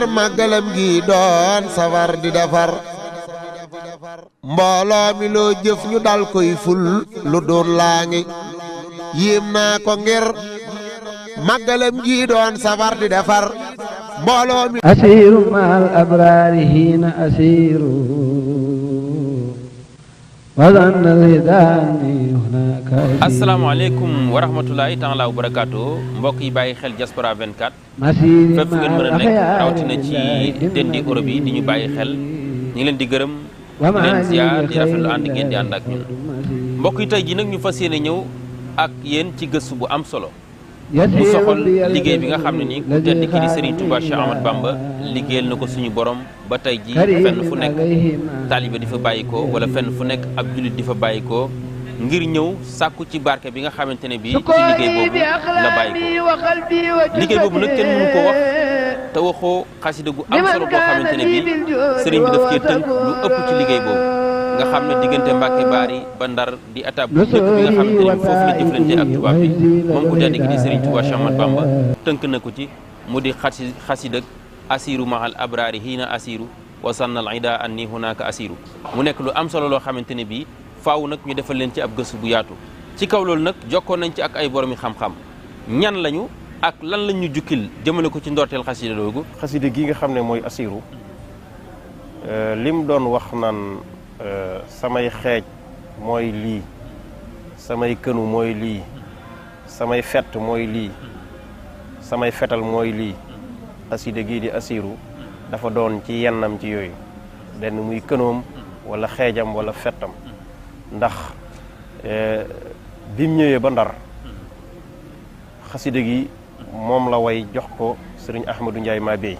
ngir màggalam gi doon safar di defar mbooloo mi loo jëf ñu dal koy ful lu doon laa ngi yéem naa ko ngir màggalam gi doon safar di defar mbooloo mi asiru maal abraari hiina asiru asalaamaaleykum wa rahmatulahi taala wa barakaatu mbokk yi bàyyi xel Diaspora 24 fépp fu ngeen mën a nekk rawatina ci dendi Europe yi di ñu bàyyi xel ñu ngi leen di gërëm di leen ziar di rafetlu ànd ngeen di ànd ak ñun mbokk yi tey ji nag ñu fas yéene ñëw ak yéen ci gëstu bu am solo mu soxal liggéey bi nga xam ne nii ku tedd ki di Serigne Touba Cheikh Ahmadou Bamba liggéeyal na ko suñu borom ba tey ji fenn fu nekk taalibe di fa bàyyikoo wala fenn fu nekk ab jullit di fa bàyyikoo ngir ñëw sàkku ci barke bi nga xamante ne bii ci liggéey boobu la bàyyikoo liggéey boobu nag kenn mënu ko wax te waxoo xasida gu am solo boo xamante ne bii Serigne bi daf cee tënk lu ëpp ci liggéey boobu nga xam ne diggante Mbàkke Baari ba Ndar di étape bu njëkk bi nga xamante ne foofu la jëflante ak tubaab bi moom ku tedd ki di Serigne Touba Cheikh Ahmadou Bamba tënk na ko ci mu di xasida asiru mahal abraari hiina asiru wa sannal ida anni hunaka asiru mu nekk lu am solo loo xamante ne bii faaw nag ñu defal leen ci ab gëstu bu yaatu ci kaw loolu nag jokkoon nañ ci ak ay boromi xam-xam ñan lañu ak lan lañ ñu jukkil jëmale ko ci ndorteel xasida loogu xasida gi nga xam ne mooy asiru lim doon wax naan samay xeej mooy lii samay kënu mooy lii samay fett mooy lii samay fetal mooy lii xasida gii di asiru dafa doon ci yennam ci yooyu benn muy kënoom wala xeejam wala fettam ndax bim ñëwee ba Ndar xasida gi moom la way jox ko sëriñ Ahmadou Ndiaye maa béy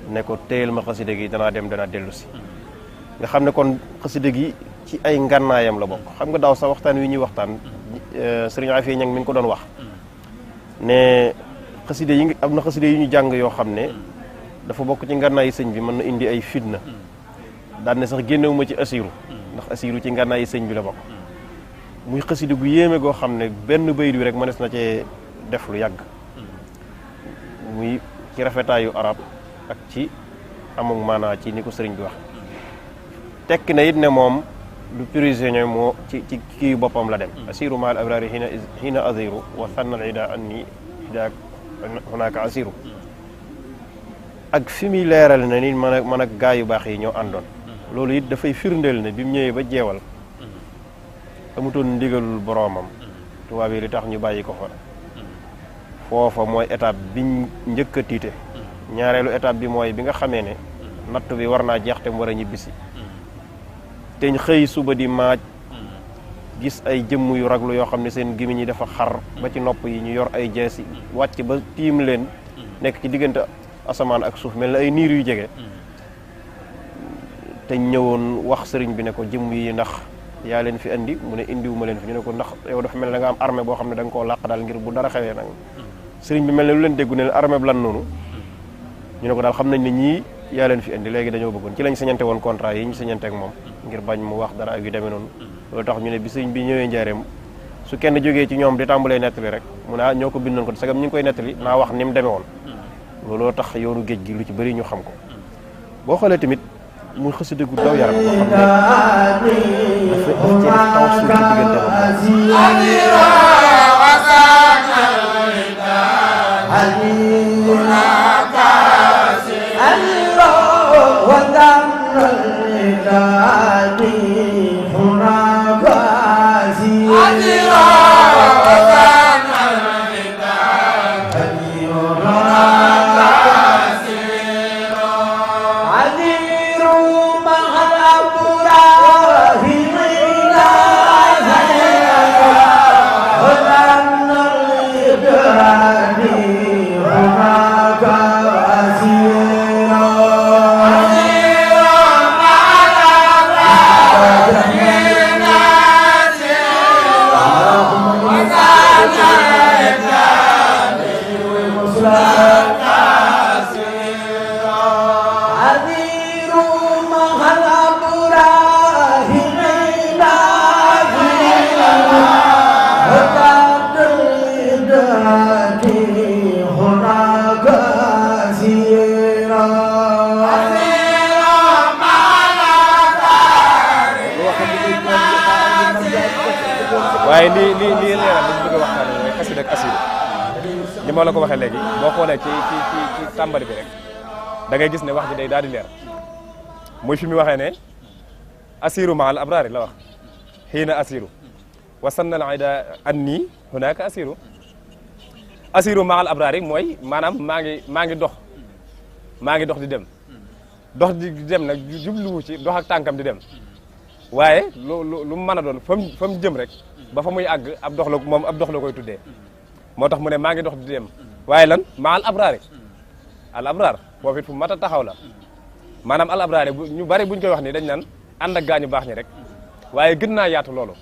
ne ko téyel ma xasida gi danaa dem danaa dellu si nga xam ne kon xasida gi ci ay ngànnaayam la bokk xam nga daaw sa waxtaan wi ñuy waxtaan sëriñ Afia Ñang mi ngi ko doon wax ne xasida yi am na xasida yu ñu jàng yoo xam ne dafa bokk ci ngànnaayi sëñ bi mën na indi ay fitna daan ne sax génnewuma ci asiru ndax asiru ci ngànnaayi sëñ bi la bokk muy xasida gu yéeme goo xam ne benn bayit bi rek mënees na cee def lu yàgg muy ci rafetaayu arab ak ci amul maanaa ci ni ko sëriñ bi wax tekki na it ne moom du prisonnier moo ci kii boppam la dem asiru maal abrari hina aziru wa sannal ida anni ida hunaka asiru ak fi muy leeral ne ni man ak gaa yu baax yi ñoo àndoon loolu it dafay firndeel ne bi mu ñëwee ba jeewal amutoon ndigalul boroomam tubaab yi li tax ñu bàyyi ko fa foofa mooy étape biñ njëkk a tiite ñaareelu étape bi mooy bi nga xamee ne natt bi war naa jeex te mu war a ñibbisi teñ xëy suba di maaj gis ay jëmm yu raglu yoo xam ne seen gémmiñ yi dafa xar ba ci nopp yi ñu yor ay jeesi wàcc ba tiim leen nekk ci diggante asamaan ak suuf mel na ay niir yu jege te ñëwoon wax sëriñ bi ne ko jëmm yi ndax yaa leen fi indi mu ne indiwuma leen fi ñu ne ko ndax yow dafa mel ne da nga am armée boo xam ne da nga koo làq daal ngir bu dara xewee nag sëriñ bi mel ne lu leen déggu ne armée bi lan noonu ñu ne ko daal xam nañ ne ñii yaa leen fi indi léegi dañoo bëggoon ci lañ sañante woon contrat yi ñu sañante ak moom ngir bañ mu wax dara ak yu demee noonu loolu tax ñu ne bi sëriñ bi ñëwee njaareem su kenn jógee ci ñoom di tàmbalee nettali rek mu ne ñoo ko bindoon ko sagam ñu ngi koy nettali naa wax ni mu demee woon looloo tax yoonu géej gi lu ci bëri ñu xam ko boo xoolee tamit muy xasida gu daw yaram boo xam ne dafa ci taw suuf ci diggante waaye lii leeral li ñu bëgg a waxtaane mooy xasida ak asiru li ma la ko waxee léegi boo xoolee ci tàmbali bi rek da ngay gis ne wax ji day daal di leer muy fi mu waxee ne asiru ma al abrari la wax xiina asiru wa sanna al ida anni hunaka asiru ma al abrari mooy maanaam maa ngi dox di dem dox di dem nag jubluwu ci dox ak tànkam di dem waaye lu mu mën a doon fa mu jëm rek ba fa muy àgg ab dox la moom ab dox la koy tuddee moo tax mu ne maa ngi dox di dem waaye lan ma al abrari al abrar boobu it fu mat a taxaw la maanaam al abrari ñu bari buñ koy wax ni dañ naan ànd ak gaañu baax ñi rek waaye gën naa yaatu loolu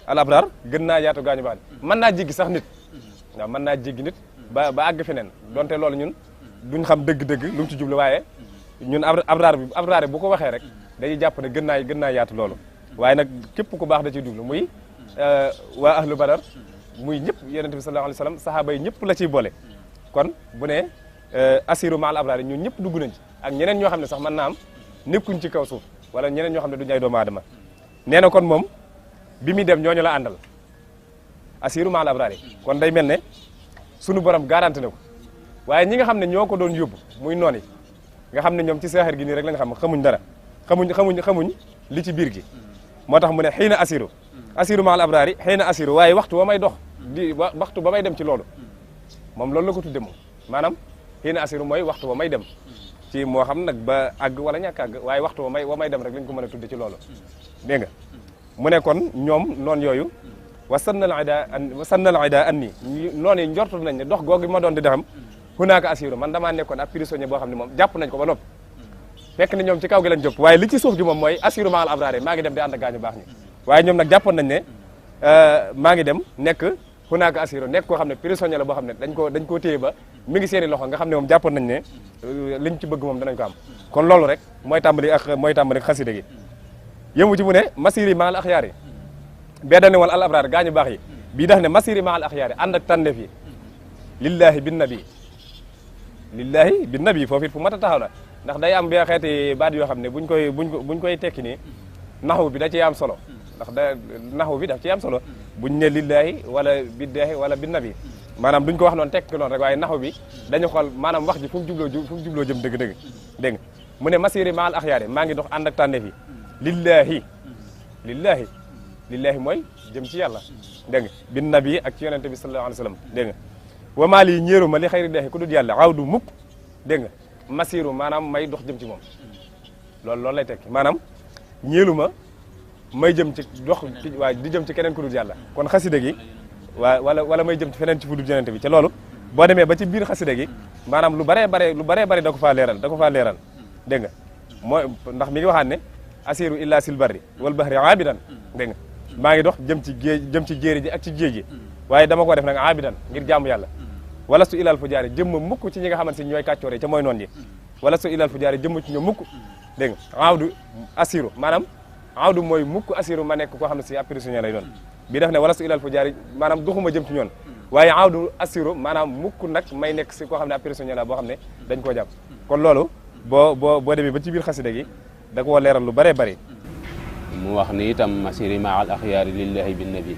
al abrar gën naa yaatu gaañu baax ñi mën naa jéggi sax nit waaw mën naa jéggi nit ba àgg feneen donte loolu ñun duñ xam dëgg-dëgg lu mu ci jublu waaye ñun abraar bu ko waxee rek dañuy jàpp ne gën naa yaatu loolu waaye nag képp ku baax da ciy jublu muy waa ahlu badar muy ñëpp yonent bi sallallahu alayhi wasallam sahaaba yi ñëpp la ciy boole kon bu ne asiru ma al abraar ñun ñëpp dugg nañ ci ak ñeneen ñoo xam ne sax mën naa am nekkuñ ci kaw suuf wala ñeneen ñoo xam ne duñu ay doomu aadama nee na kon moom bi muy dem ñooñu la àndal asiru ma al abraar kon day mel ne sunu borom garanti na ko waaye ñi nga xam ne ñoo ko doon yóbbu muy noon yi nga xam ne ñoom ci seexar gi nii rek la nga xam xamuñ dara xamuñ li ci biir gi moo tax mu ne xëy na asiru ma al abraari xëy na asiru waaye waxtu ba may dox waxtu ba may dem ci loolu moom loolu la ko tudde moom maanaam xëy na asiru mooy waxtu ba may dem ci moo xam nag ba àgg wala ñàkk àgg waaye waxtu ba may dem rek lañ ko mën a tudde ci loolu dégg nga mu ne kon ñoom noonu yooyu wa sannal ida an nii noonu yi njortu nañ ne dox googu ma doon di dexam hunaaka asiru man damaa nekkoon ab prisonnier boo xam ne moom jàpp nañ ko ba noppi fekk ne ñoom ci kaw gi lañ jóg waaye li ci suuf gi moom mooy asiru ma al abraari maa ngi dem di ànd ak gaañu baax ñi waaye ñoom nag jàppoon nañ ne maa ngi dem nekk hunaaka asiru nekk koo xam ne prisonnier la boo xam ne dañ koo téye ba mi ngi seeni loxo nga xam ne moom jàppoon nañ ne liñ ci bëgg moom danañ ko am kon loolu rek mooy tàmbali xasida gi yëmu ci mu ne masiri ma al axyaar yi bee dane wal al abraar gaañu baax yi bii daf ne masiri ma al axyaar yi ànd ak tànneef yi lillahi bin nabi foofu it fu mat a taxaw la ndax day am bee xeeti baat yoo xam ne buñ koy tekki nii naxwu bi da ciy am solo ndax naxwu bi daf ciy am solo buñ ne lillahi wala biddaahi wala bin nabi maanaam duñ ko wax noonu tekki noonu rek waaye naxwu bi dañu xool maanaam wax ji fu mu jubloo jëm dëgg-dëgg dégg nga mu ne masiri ma al axyaari maa ngi dox ànd ak tànneef yi lillahi mooy jëm ci yàlla dégg nga bin nabi ak ci yonente bi sallallahu alayhi wasallam dégg nga wamaal yi ñéeru ma li xayri deexi ku dul yàlla xaw du mukk dégg nga masiru maanaam may dox jëm ci moom loolu lay tekki maanaam ñeelu ma may jëm ci dox waaye di jëm ci keneen ku dul yàlla kon xasida gi wala may jëm ci feneen ci fu dul yonente bi ca loolu boo demee ba ci biir xasida gi maanaam lu baree bare da ko faa leeral dégg nga mooy ndax mi ngi waxaat ne asiru illa sil barri wal bahri aabidan dégg nga maa ngi dox jëm ci jéeri ji ak ci géej gi waaye dama ko def nag aabidan ngir jaamu yàlla wala su ilal fu jaari jëmm mukk ci ñi nga xamante si ñooy kàccoore ca mooy noon yi wala su ilal fu jaari jëmm ci ñoom mukk dégg nga aawdu asiru maanaam aawdu mooy mukk asiru ma nekk koo xam ne si ab prisonnier lay doon bii def ne wala su ilal fu jaari maanaam duxuma jëm ci ñoon waaye aawdu asiru maanaam mukk nag may nekk si koo xam ne ab prisonnier la boo xam ne dañ koo jàpp kon loolu boo demee ba ci biir xasida gi da koo leeral lu bëree bëri mu wax ni itam masiri ma al axyaari lillahi bin nabi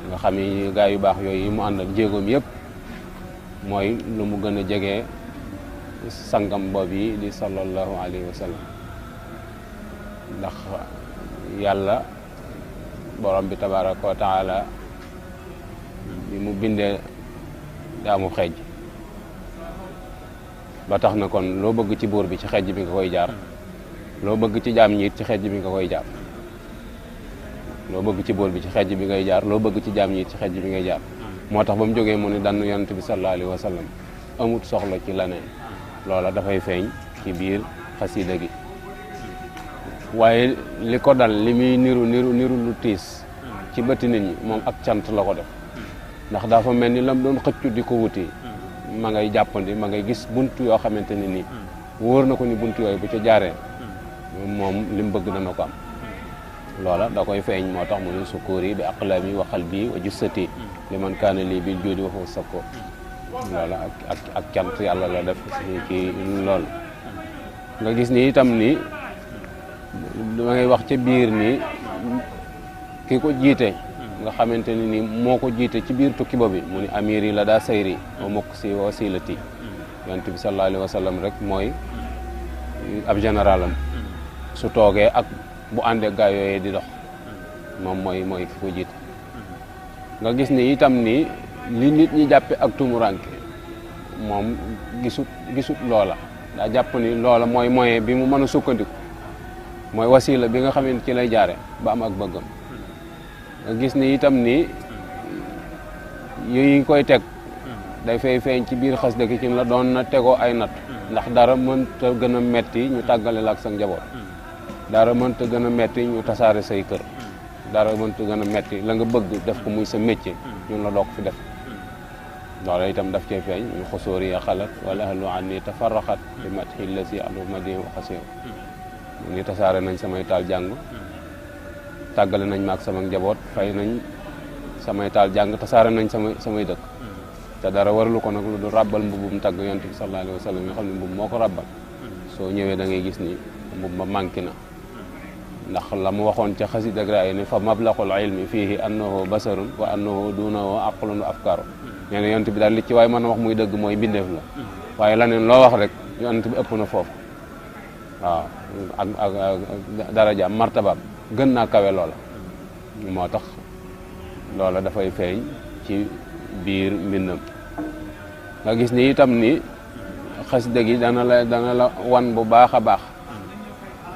nga xam ni gaa yu baax yooyu mu ànd ak jéegoom yëpp mooy lu mu gën a jege sangam boobu yi di sallallahu alayhi wa sallam ndax yàlla borom bi tabaraka wa taala bi mu bindee daamu xeej ba tax na kon loo bëgg ci buur bi ci xeej bi nga koy jaar loo bëgg ci jaam ñi it ci xeej bi nga koy jaar loo bëgg ci buur bi ci xeej bi ngay jaar loo bëgg ci jaam ñi it ci xeej bi ngay jaar moo tax ba mu jógee mu ne dann yonent bi sallallahu alayhi wa sallam amut soxla ci leneen loola dafay feeñ ci biir xasida gi waaye li ko dal li muy niru lu tiis ci bëti nit ñi moom ak cant la ko def ndax dafa mel ni lam doon xëccu di ko wuti ma ngay jàppandi ma ngay gis bunt yoo xamante ne nii wóor na ko ni bunt yooyu bu ca jaaree moom li mu bëgg dana ko am loola da koy feeñ moo tax mu ne sukkuuri bi aqlami wa qalbi wa jussati li man kaana lii bil juudi wa huwa sakko loola ak cant yàlla la def ci loolu nga gis ni itam ni ma ngay wax ca biir ni ki ko jiite nga xamante ni ni moo ko jiite ci biir tukki ba bi mu ni amiri la daa sayri wa mokk si wasilati yonent bi sallallahu alayhi wa sallam rek mooy ab généralam su toogee ak bu àndee gaa yooyee di dox moom mooy ki ko jiite nga gis ni itam ni li nit ñi jàppe ak tumuranke moom gisut loola daa jàpp ni loola mooy moyen bi mu mën a sukkandiku mooy wasila bi nga xam ne ci lay jaare ba am ak bëggam nga gis ni itam ni yooyu koy teg day fay feeñ ci biir xas dëgg ci la doon na tegoo ay natt ndax dara mënta gën a metti ñu tàggale la ak sa njaboot dara mënta gën a metti ñu tasaare say kër dara mënta gën a metti la nga bëgg def ko muy sa métier ñun la doo ko fi def loolu itam daf cee feeñ ñu xosóori ya xalat wala ahlu anni tafarraqat bi mathi lasi adu madi wa xasir ñu ni tasaare nañ samay taal jàng tàggale nañ maag sama njaboot fay nañ samay taal jàng tasaare nañ samay dëkk te dara waralu ko nag lu du ràbbal mbubum tàgg yonent bi sallallahu alayhi wa sallam nga xam ne mbub moo ko ràbbal soo ñëwee da ngay gis ni mbub ma manqué na ndax la mu waxoon ca xasida gra yi ne fa mablaqul ilmi fiihi annahu basarun wa annahu dunahu aqlun wa afkaru nee na yonent bi daal li ci waaye mën a wax muy dëgg mooy mbindeef la waaye laneen loo wax rek yonent bi ëpp na foofu waaw ak daraja martabaam gën naa kawe loola moo tax loola dafay feeñ ci biir mbindam nga gis ni itam ni xasida gi dana la wan bu baax a baax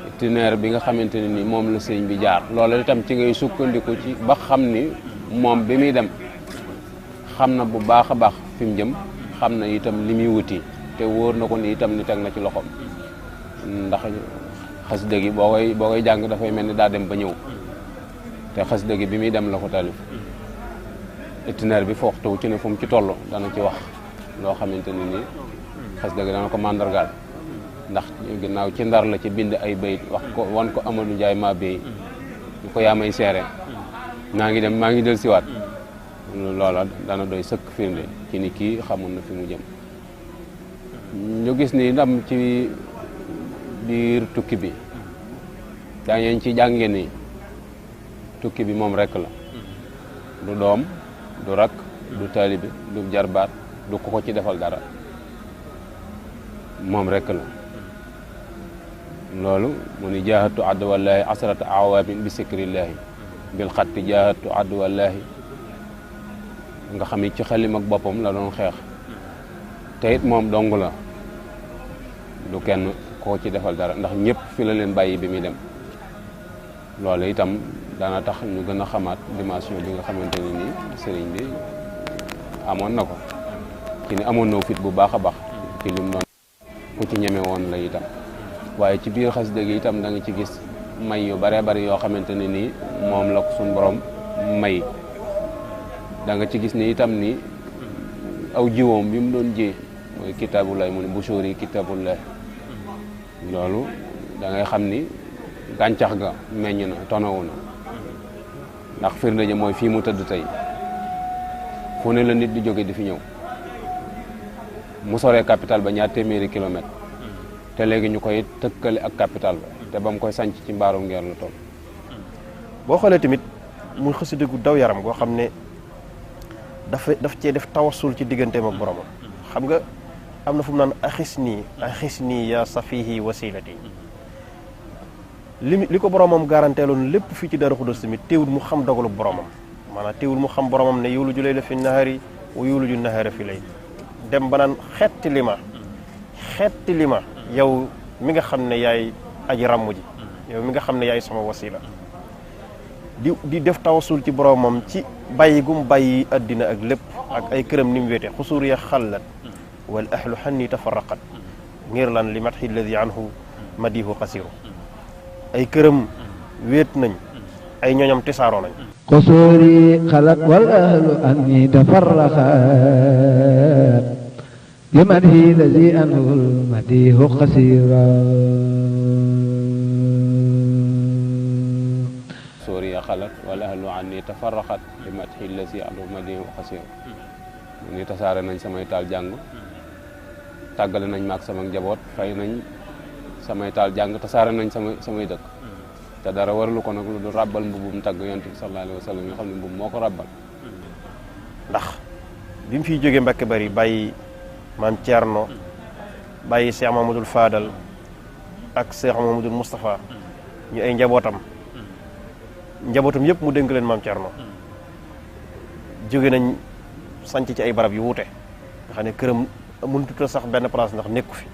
itinéraire bi nga xamante ne ni moom la sëñ bi jaar loola itam ci ngay sukkandiku ci ba xam ni moom bi muy dem xam na bu baax a baax fi mu jëm xam na itam li muy wuti te wóor na ko ni itam ni teg na ci loxoom ndax xasida gi boo koy jàng dafay mel ni daa dem ba ñëw te xasida gi bi muy dem la ko taalif itinéraire bi foox taw ci ne fu mu ci toll dana ci wax loo xamante ne ni xasida gi dana ko màndargaal ndax ginnaaw ci ndar la ci bind ay bayit wax ko wan ko Amadou Ndiaye maa béy ñu ko yaa may seere maa ngi dem maa ngi del siwaat loola dana doy sëkk firnde ci ni kii xamoon na fi mu jëm ñu gis ni ndam ci biir tukki bi daañu ci jànge ni tukki bi moom rek la du doom du rak du taalibe du jarbaat du ko ci defal dara moom rek la loolu mu ni jaahatu adwallaahi asrata awaamin bi sikrillaahi bil xatti jaahatu adwallaahi nga xam ni ci xelim ak boppam la doon xeex te it moom dong la du kenn koo ci defal dara ndax ñëpp fi la leen bàyyi bi muy dem loolu itam dana tax ñu gën a xamaat dimension bi nga xamante ne nii sëriñ bi amoon na ko ci ni amoon na fit bu baax a baax ci lim doon ku ci ñeme woon la itam waaye ci biir xasida gi itam da nga ci gis may yu bare bari yoo xamante ne nii moom la ko suñu borom may da nga ci gis ni itam ni aw jiwoom bi mu doon ji mooy kitaabullah mu ne bushuri kitaabullah loolu da ngay xam ni gàncax ga meññ na tonawu na ndax firnde ja mooy fii mu tëdd tey fu ne la nit di jóge di fi ñëw mu soree capital ba ñaar téeméeri kilomètre te léegi ñu koy tëkkale ak capital ba te ba mu koy sanc ci mbaarum ngeer la toll boo xoolee tamit muy xasida gu daw yaram goo xam ne daf cee def tawassul ci digganteem ak boromam xam nga am na fu mu naan axis nii ya safihi wasilati li ko boromam garanteeloon lépp fii ci Daaru Xudoos tamit teewul mu xam dogalu boromam maanaam teewul mu xam boromam ne yuuliju layla fi nahari wa yuuliju nahara fi layl dem ba naan xetti li ma yow mi nga xam ne yaay aji ràmm ji yow mi nga xam ne yaay sama wasila di def tawasul ci boromam ci bàyyi gum bàyyi addina ak lépp ak ay këram ni mu wéete xusuur ya xallat wal ahlu xanni tafarraqat ngir lan li matxi alladi anhu madihu xasiru ay këram wéet nañ ay ñoñam tisaaroo nañ قصوري خلت والأهل أني تفرقت لمنه الذي أنه المديه قصيرا قصوري خلت والأهل أني تفرقت لمنه الذي أنه المديه قصيرا ni tasaare nañ samay taal jàng tàggale nañ maag sama njaboot fay nañ samay taal jàng tasaare nañ samay dëkk te dara waralu ko nag lu du ràbbal mbubum tagg yonent bi sallallahu alayhi wa sallam nga xam ne mbub moo ko ràbbal. ndax bi mu fiy jógee Mbàkke Bari bàyyi maam Thierno bàyyi Cheikh Mamadou Fadal ak Cheikh Mamadou Moustapha ñu ay njabootam yëpp mu dénk leen maam Thierno jóge nañ sanc ci ay barab yu wuute nga xam ne këram mënut a sax benn place ndax nekku fi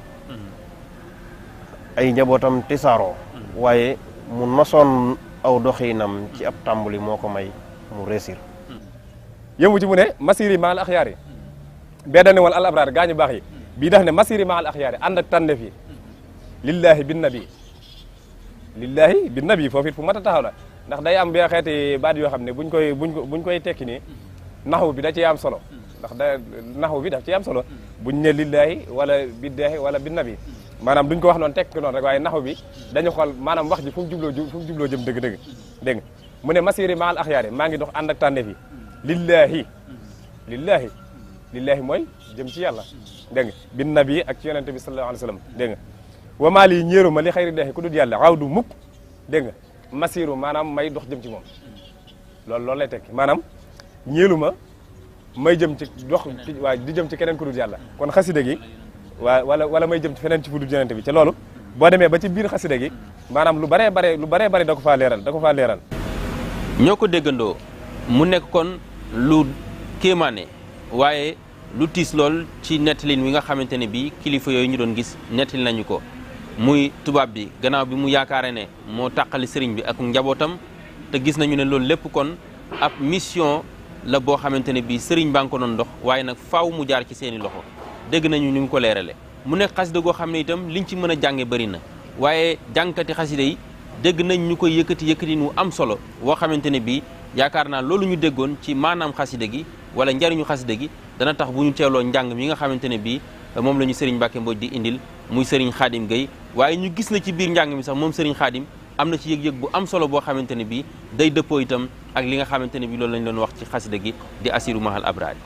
ay njabootam tisaaroo waaye mu nosoon aw doxinam ci ab tàmbali moo ko may mu réussir. yëmu ci mu ne masiri maal axyaar yi bee dane woon al abraar gaañu baax yi bii daf ne masiri maal axyaar yi ànd ak tànneef yi lillahi bin nabi foofu it fu mat a taxaw la ndax day am bee xeeti baat yoo xam ne buñ koy tekki nii naxwu bi da ciy am solo ndax naxwu bi daf ciy am solo buñ ne lillahi wala biddaahi wala bin nabi maanaam duñ ko wax noonu tekki noonu rek waaye naxwu bi dañu xool maanaam wax ji fu mu jubloo jëm dëgg-dëgg dégg nga mu ne masiri maal axyaar yi maa ngi dox ànd ak tànneef yi lillahi mooy jëm ci yàlla dégg nga bin nabi ak ci yonente bi sallallahu alayhi wa sallam dégg nga wamaal yi ñéeru ma li xayri deexi ku dul yàlla xaw du mukk dégg nga masiru maanaam may dox jëm ci moom loolu lay tekki maanaam ñéelu ma may jëm ci dox waaye di jëm ci keneen ku dul yàlla kon xasida gi wala may jëm ci feneen ci fu dul yonente bi te loolu boo demee ba ci biir xasida gi maanaam lu baree bare da ko faa leeral ñoo ko déggandoo mu nekk kon lu kéemaane waaye lu tiis lool ci nettalin wi nga xamante ne bii kilifa yooyu ñu doon gis nettali nañu ko muy tubaab bi gannaaw bi mu yaakaare ne moo tàqali sëriñ bi ak njabootam te gis nañu ne loolu lépp kon ab mission la boo xamante ne bii sëriñ baa ngi ko doon dox waaye nag faaw mu jaar ci seeni loxo dégg nañu ni mu ko leerale mu nekk xasida goo xam ne itam liñ ci mën a jànge bëri na waaye jàngkati xasida yi dégg nañ ñu koy yëkkati nu am solo woo xamante ne bii yaakaar naa loolu ñu déggoon ci maanaam xasida gi wala njariñu xasida gi dana tax bu ñu teeloo njàng mi nga xamante ne bii moom la ñu Serigne Mbacke Mbodj di indil muy Serigne Khadim Gueye waaye ñu gis na ci biir njàng mi sax moom Serigne Khadim am na ci yëg-yëg bu am solo boo xamante ne bii day dëppoo itam ak li nga xamante ne bii loolu lañ doon wax ci xasida gi di asiru mahal abrari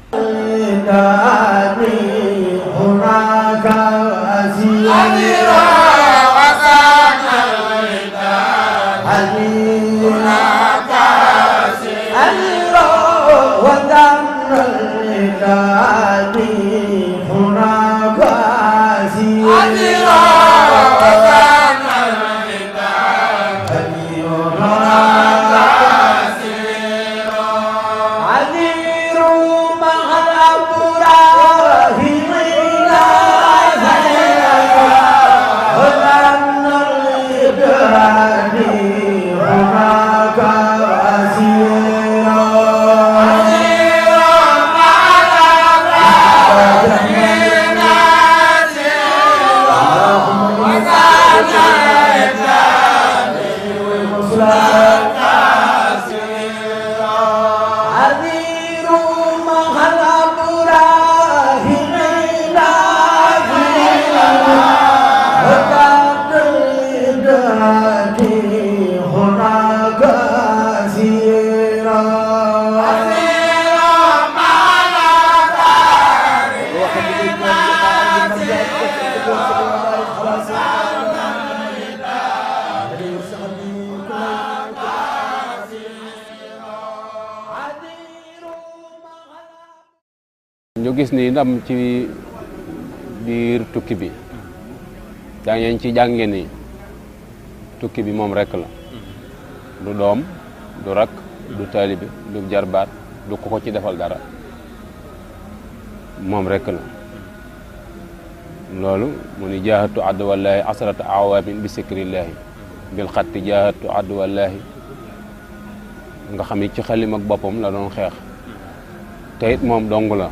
ñu gis ni ndam ci biir tukki bi daa ngeen ci jànge ni tukki bi moom rek la du doom du rak du taalibe du jarbaat du ko ci defal dara moom rek la loolu mu ni jaahatu addu wallahi asrata awaamin bi sikrillahi bil xatti jaahatu addu wallahi nga xam ni ci xalim ak boppam la doon xeex te it moom dong la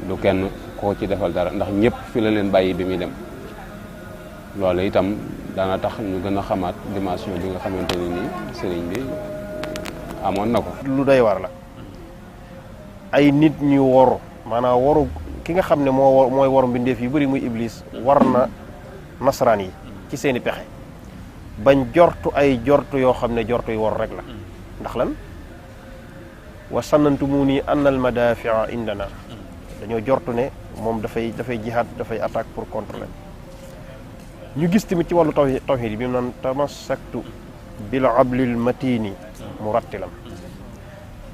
du kenn koo ci defal dara ndax ñëpp fi la leen bàyyi bi muy dem loolu itam dana tax ñu gën a xamaat dimension bi nga xamante ne nii sëriñ bi amoon na ko. lu doy war la ay nit ñu woru maanaam waru ki nga xam ne mooy waru mbindeef yu bëri muy iblis war na nasaraan yi ci seeni pexe bañ jortu ay jortu yoo xam ne jortu yu war rek la ndax lan wa sannantumuni anna al madafia indana dañoo jortu ne moom dafay jihaad dafay attaque pour contrôler ñu gis tamit ci wàllu tawhid yi bi mu naan tamassaktu bil ablil matini murattilan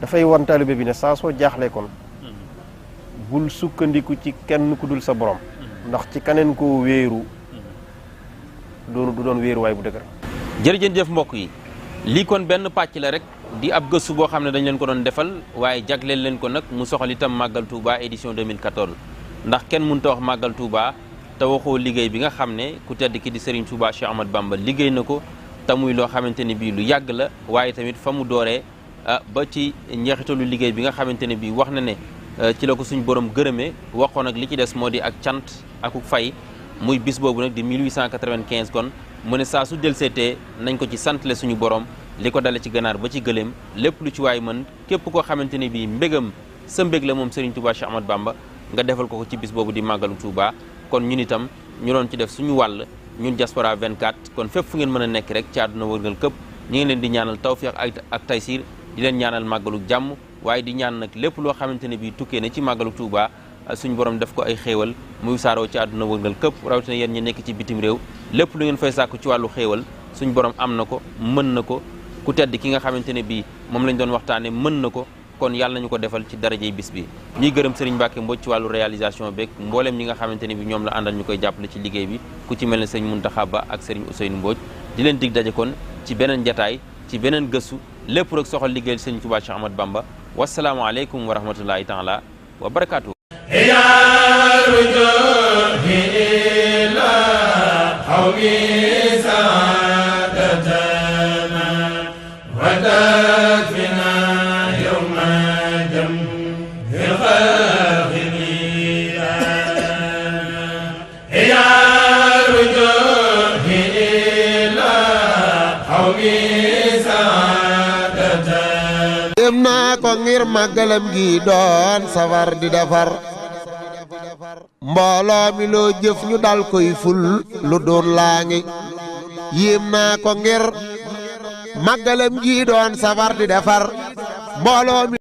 dafay wan taalibe bi ne saa soo jaaxlee kon bul sukkandiku ci kenn ku dul sa borom ndax ci kaneen koo wéeru du doon wéeruwaay bu dëgër. jërëjëf mbokk yi lii kon benn pàcc la rek di ab gëstu boo xam ne dañ leen ko doon defal waaye jagleel leen ko nag mu soxal itam Màggal Touba édition 2014 ndax kenn mënut a wax Màggal Touba te waxoo liggéey bi nga xam ne ku tedd ki di Serigne Touba Cheikh Ahmad Bamba liggéey na ko te muy loo xamante ne bii lu yàgg la waaye tamit fa mu dooree ba ci njeexitalu liggéey bi nga xamante ne bii wax na ne ci la ko suñu borom gërëmee waxoon nag li ci des moo di ak cant akuk fay muy bis boobu nag di 1895 kon mu ne saa su delseetee nañ ko ci santle suñu borom li ko dale ci ganaar ba ci gëléem lépp lu ci waay mën képp koo xamante ne bii mbégam sa mbég la moom Serigne Touba Cheikh Ahmad Bamba nga defal ko ci bis boobu di màggalu Touba kon ñun itam ñu doon ci def suñu wàll ñun Diaspora 24 kon fépp fu ngeen mën a nekk rek ci àdduna wërngal këpp ñu ngi leen di ñaanal tawfiq ak taysir di leen ñaanal màggalu jàmm waaye di ñaan nag lépp loo xamante ne bii tukkee na ci màggalu Touba suñu borom def ko ay xéewal muy saaroo ci àdduna wërngal këpp rawatina yéen ñi nekk ci bitim réew lépp lu ngeen fay sàkku ci wàllu xéewal suñu borom am na ko mën na ko ku tedd ki nga xamante ne bii moom lañ doon waxtaane mën na ko kon yàlla nañu ko defal ci darajey bis bi ñuy gërëm Serigne Mbacke Mbodj ci wàllu réalisation beeg mbooleem ñi nga xamante ne bi ñoom la àndal ñu koy jàppale ci liggéey bi ku ci mel ne Serigne Mountakha Ba ak Serigne Ousseynou Mbodj di leen dig daje kon ci beneen jataay ci beneen gëstu lépp rek soxal liggéeyal Serigne Touba Cheikh Ahmad Bamba wasalaamualeykum wa rahmatullahi taala wa barakaatu. dem naa ko ngir màggalam gi doon safar di defar mbooloo mi loo jëf ñu dal koy ful lu doon laa ngi yéem naa ko ngir màggalam gi doon safar di defar mbooloo mi